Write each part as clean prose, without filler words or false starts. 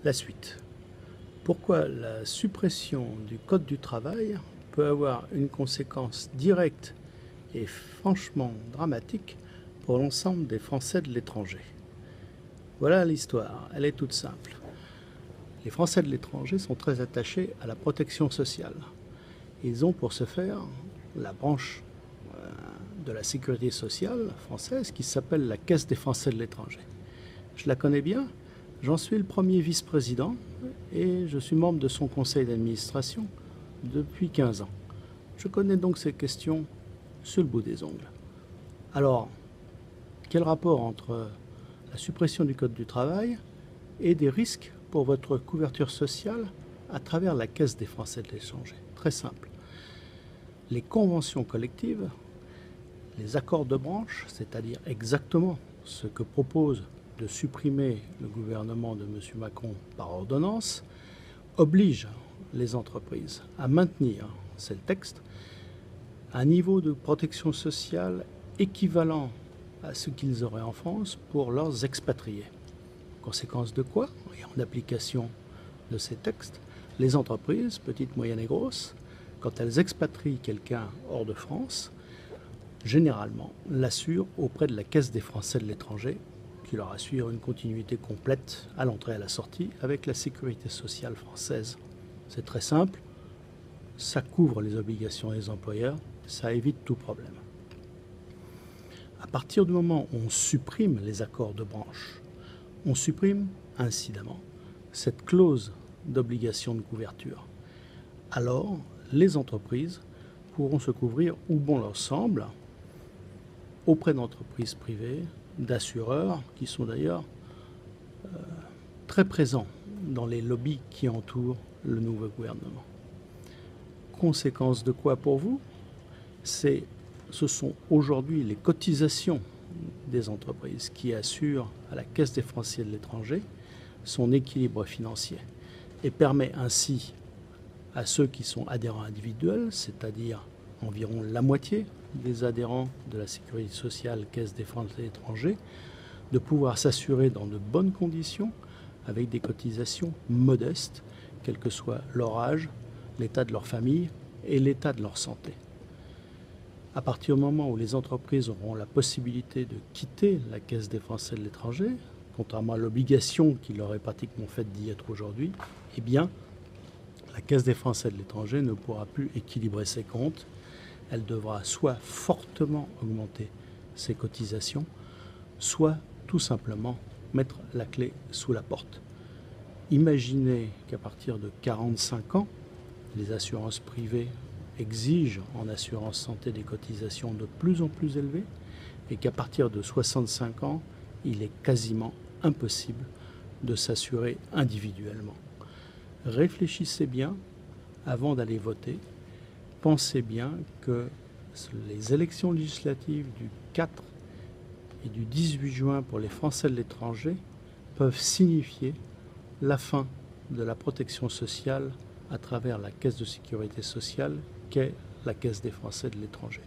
La suite. Pourquoi la suppression du Code du travail peut avoir une conséquence directe et franchement dramatique pour l'ensemble des Français de l'étranger. Voilà l'histoire, elle est toute simple. Les Français de l'étranger sont très attachés à la protection sociale. Ils ont pour ce faire la branche de la sécurité sociale française qui s'appelle la Caisse des Français de l'étranger. Je la connais bien, j'en suis le premier vice-président et je suis membre de son conseil d'administration depuis 15 ans. Je connais donc ces questions sur le bout des ongles. Alors, quel rapport entre la suppression du Code du travail et des risques pour votre couverture sociale à travers la Caisse des Français de l'étranger? Très simple. Les conventions collectives, les accords de branche, c'est-à-dire exactement ce que propose de supprimer le gouvernement de M. Macron par ordonnance, obligent les entreprises à maintenir, c'est le texte, un niveau de protection sociale équivalent à ce qu'ils auraient en France pour leurs expatriés. Conséquence de quoi? Et en application de ces textes, les entreprises, petites, moyennes et grosses, quand elles expatrient quelqu'un hors de France, généralement l'assurent auprès de la Caisse des Français de l'étranger, qui leur assure une continuité complète à l'entrée et à la sortie avec la sécurité sociale française. C'est très simple, ça couvre les obligations des employeurs, ça évite tout problème. À partir du moment où on supprime les accords de branche, on supprime incidemment cette clause d'obligation de couverture. Alors, les entreprises pourront se couvrir où bon leur semble, auprès d'entreprises privées, d'assureurs, qui sont d'ailleurs très présents dans les lobbies qui entourent le nouveau gouvernement. Conséquence de quoi pour vous? Ce sont aujourd'hui les cotisations des entreprises qui assurent à la Caisse des Français de l'étranger son équilibre financier et permet ainsi à ceux qui sont adhérents individuels, c'est-à-dire environ la moitié des adhérents de la sécurité sociale Caisse des Français de l'étranger, de pouvoir s'assurer dans de bonnes conditions avec des cotisations modestes, quel que soit leur âge, l'état de leur famille et l'état de leur santé. À partir du moment où les entreprises auront la possibilité de quitter la Caisse des Français de l'étranger, contrairement à l'obligation qui leur est pratiquement faite d'y être aujourd'hui, eh bien, la Caisse des Français de l'étranger ne pourra plus équilibrer ses comptes. Elle devra soit fortement augmenter ses cotisations, soit tout simplement mettre la clé sous la porte. Imaginez qu'à partir de 45 ans, les assurances privées exigent en assurance santé des cotisations de plus en plus élevées et qu'à partir de 65 ans, il est quasiment impossible de s'assurer individuellement. Réfléchissez bien avant d'aller voter. Pensez bien que les élections législatives du 4 et du 18 juin pour les Français de l'étranger peuvent signifier la fin de la protection sociale à travers la Caisse de sécurité sociale qu'est la Caisse des Français de l'étranger.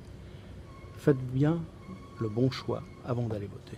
Faites bien le bon choix avant d'aller voter.